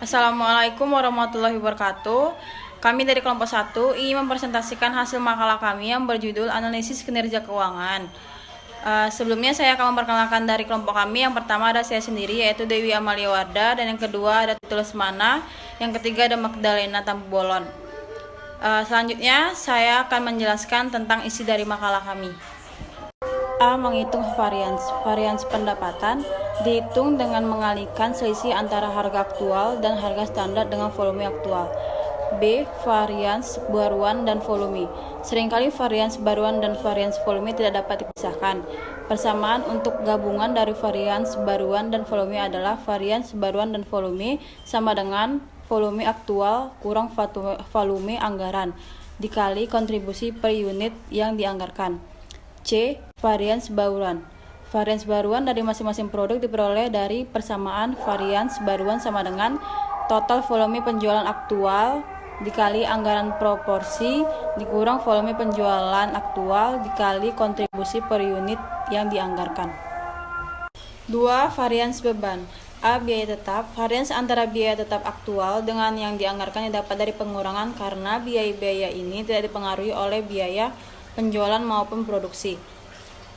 Assalamualaikum warahmatullahi wabarakatuh. Kami dari kelompok 1 ingin mempresentasikan hasil makalah kami yang berjudul Analisis Kinerja Keuangan. Sebelumnya saya akan memperkenalkan dari kelompok kami. Yang pertama ada saya sendiri, yaitu Dewi Amalia Warda, dan yang kedua ada Tulesmana, yang ketiga ada Magdalena Tambolon. Selanjutnya saya akan menjelaskan tentang isi dari makalah kami. A. Menghitung varians pendapatan dihitung dengan mengalihkan selisih antara harga aktual dan harga standar dengan volume aktual. B. Varians baruan dan volume. Seringkali varians baruan dan varians volume tidak dapat dipisahkan. Persamaan untuk gabungan dari varians baruan dan volume adalah varians baruan dan volume sama dengan volume aktual kurang volume anggaran dikali kontribusi per unit yang dianggarkan. C. Varians baruan. Varians baruan dari masing-masing produk diperoleh dari persamaan varians baruan sama dengan total volume penjualan aktual dikali anggaran proporsi dikurang volume penjualan aktual dikali kontribusi per unit yang dianggarkan. 2. Varians beban. A. Biaya tetap. Varians antara biaya tetap aktual dengan yang dianggarkan didapat dari pengurangan karena biaya-biaya ini tidak dipengaruhi oleh biaya penjualan maupun produksi.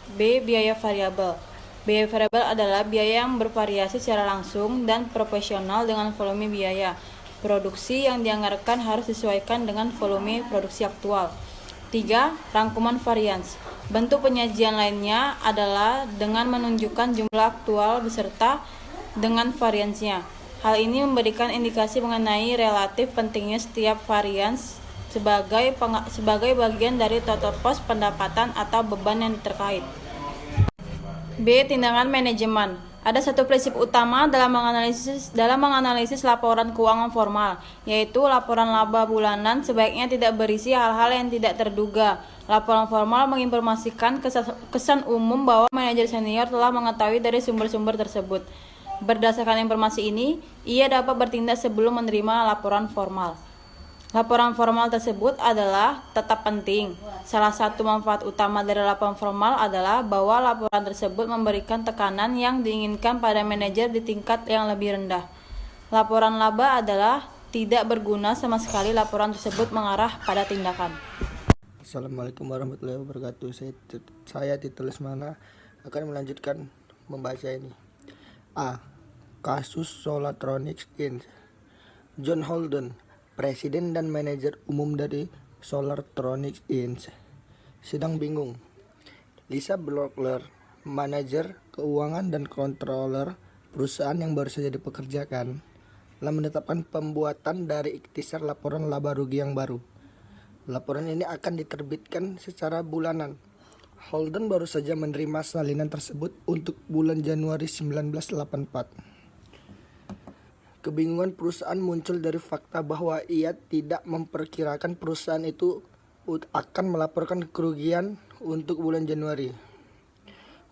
B. Biaya variabel. Biaya variabel adalah biaya yang bervariasi secara langsung dan proporsional dengan volume biaya produksi yang dianggarkan harus disesuaikan dengan volume produksi aktual. 3. Rangkuman varians. Bentuk penyajian lainnya adalah dengan menunjukkan jumlah aktual beserta dengan variansnya. Hal ini memberikan indikasi mengenai relatif pentingnya setiap varians sebagai bagian dari total cost pendapatan atau beban yang terkait. B. Tindakan manajemen. Ada satu prinsip utama dalam menganalisis laporan keuangan formal, yaitu laporan laba bulanan sebaiknya tidak berisi hal-hal yang tidak terduga. Laporan formal menginformasikan kesan umum bahwa manajer senior telah mengetahui dari sumber-sumber tersebut. Berdasarkan informasi ini, ia dapat bertindak sebelum menerima laporan formal. Laporan formal tersebut adalah tetap penting. Salah satu manfaat utama dari laporan formal adalah bahwa laporan tersebut memberikan tekanan yang diinginkan pada manajer di tingkat yang lebih rendah. Laporan laba adalah tidak berguna sama sekali laporan tersebut mengarah pada tindakan. Assalamualaikum warahmatullahi wabarakatuh. Saya Tulesmana akan melanjutkan membaca ini. A. Kasus Solartronics Inc. John Holden, Presiden dan Manajer Umum dari Solartronics Inc. sedang bingung. Lisa Blockler, Manajer Keuangan dan Controller perusahaan yang baru saja dipekerjakan, telah menetapkan pembuatan dari ikhtisar laporan laba rugi yang baru. Laporan ini akan diterbitkan secara bulanan. Holden baru saja menerima salinan tersebut untuk bulan Januari 1984. Kebingungan perusahaan muncul dari fakta bahwa ia tidak memperkirakan perusahaan itu akan melaporkan kerugian untuk bulan Januari.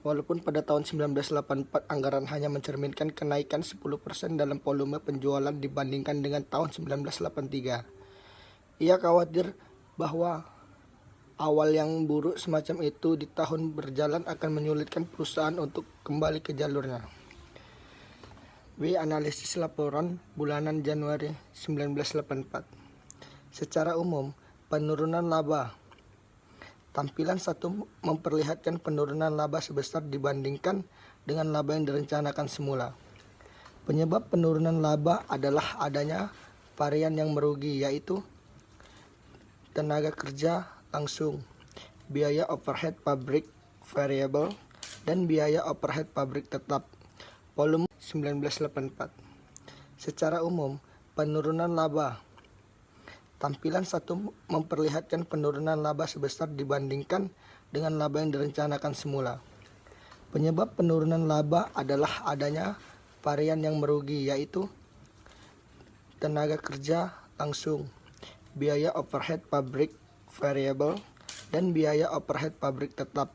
Walaupun pada tahun 1984 anggaran hanya mencerminkan kenaikan 10% dalam volume penjualan dibandingkan dengan tahun 1983. Ia khawatir bahwa awal yang buruk semacam itu di tahun berjalan akan menyulitkan perusahaan untuk kembali ke jalurnya. B. Analisis laporan bulanan Januari 1984. Secara umum, penurunan laba. Tampilan 1 memperlihatkan penurunan laba sebesar dibandingkan dengan laba yang direncanakan semula. Penyebab penurunan laba adalah adanya varian yang merugi, yaitu tenaga kerja langsung, biaya overhead pabrik variabel, dan biaya overhead pabrik tetap. Volume 1984. Secara umum, penurunan laba. Tampilan 1 memperlihatkan penurunan laba sebesar dibandingkan dengan laba yang direncanakan semula. Penyebab penurunan laba adalah adanya varian yang merugi, yaitu tenaga kerja langsung, biaya overhead pabrik variabel, dan biaya overhead pabrik tetap.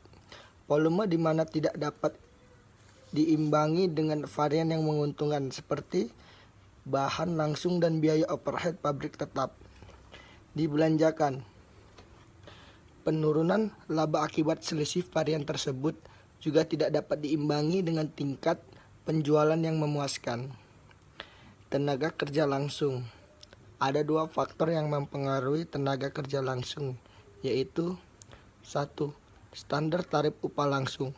Volume di mana tidak dapat diimbangi dengan varian yang menguntungkan seperti bahan langsung dan biaya overhead pabrik tetap. Dibelanjakan. Penurunan laba akibat selisih varian tersebut juga tidak dapat diimbangi dengan tingkat penjualan yang memuaskan. Tenaga kerja langsung. Ada dua faktor yang mempengaruhi tenaga kerja langsung, yaitu 1. Standar tarif upah langsung.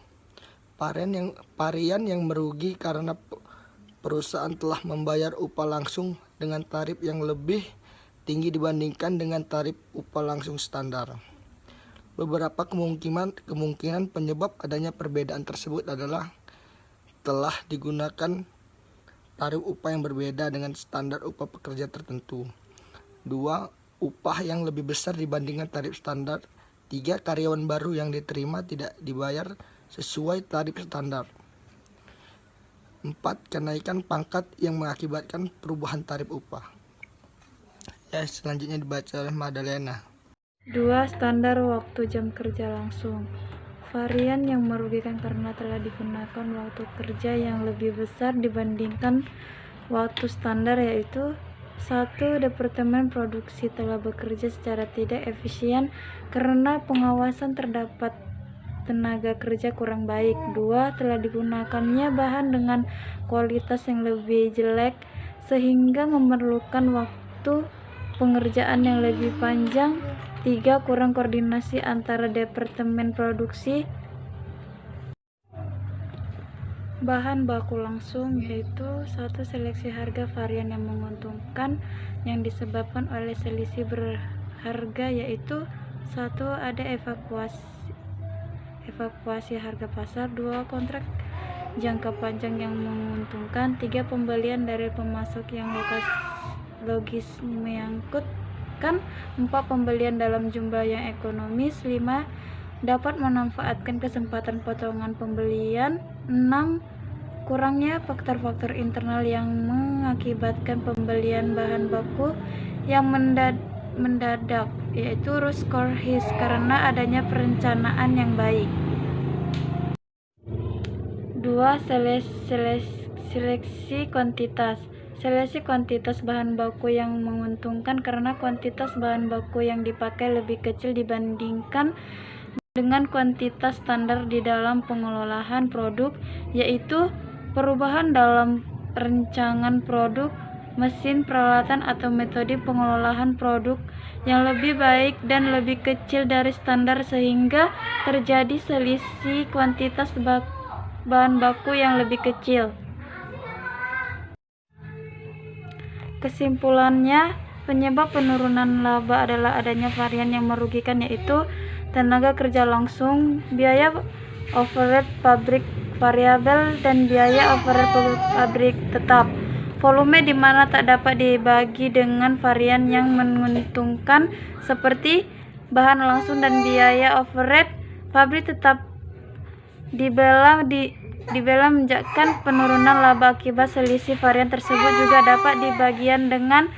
Varian yang merugi karena perusahaan telah membayar upah langsung dengan tarif yang lebih tinggi dibandingkan dengan tarif upah langsung standar. Beberapa kemungkinan penyebab adanya perbedaan tersebut adalah telah digunakan tarif upah yang berbeda dengan standar upah pekerja tertentu. 2. Upah yang lebih besar dibandingkan tarif standar. 3. Karyawan baru yang diterima tidak dibayar sesuai tarif standar. 4. Kenaikan pangkat yang mengakibatkan perubahan tarif upah. Selanjutnya dibaca oleh Madalena. 2. Standar waktu jam kerja langsung. Varian yang merugikan karena telah digunakan waktu kerja yang lebih besar dibandingkan waktu standar, yaitu 1. Departemen produksi telah bekerja secara tidak efisien karena pengawasan terdapat tenaga kerja kurang baik. 2. Telah digunakannya bahan dengan kualitas yang lebih jelek sehingga memerlukan waktu pengerjaan yang lebih panjang. 3. Kurang koordinasi antara departemen produksi. Bahan baku langsung, yaitu 1. Seleksi harga. Varian yang menguntungkan yang disebabkan oleh selisih berharga, yaitu 1. Ada evakuasi harga pasar. 2. Kontrak jangka panjang yang menguntungkan. 3. Pembelian dari pemasok yang logis menyangkutkan. 4. Pembelian dalam jumlah yang ekonomis. 5. Dapat memanfaatkan kesempatan potongan pembelian. 6. Kurangnya faktor-faktor internal yang mengakibatkan pembelian bahan baku yang mendadak, yaitu root cause karena adanya perencanaan yang baik. 2. Seleksi kuantitas. Seleksi kuantitas bahan baku yang menguntungkan karena kuantitas bahan baku yang dipakai lebih kecil dibandingkan dengan kuantitas standar di dalam pengelolaan produk, yaitu perubahan dalam rancangan produk, mesin, peralatan, atau metode pengelolaan produk yang lebih baik dan lebih kecil dari standar sehingga terjadi selisih kuantitas bahan baku yang lebih kecil. Kesimpulannya, penyebab penurunan laba adalah adanya varian yang merugikan, yaitu tenaga kerja langsung, biaya overhead pabrik variabel, dan biaya overhead pabrik tetap. Volume di mana tak dapat dibagi dengan varian yang menguntungkan seperti bahan langsung dan biaya overhead pabrik tetap dibela menunjukkan penurunan laba akibat selisih varian tersebut juga dapat dibagian dengan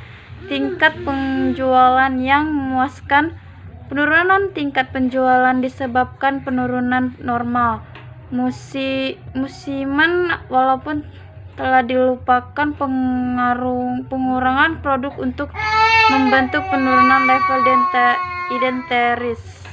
tingkat penjualan yang memuaskan. Penurunan tingkat penjualan disebabkan penurunan normal musiman walaupun telah dilupakan pengurangan produk untuk membentuk penurunan level identitas.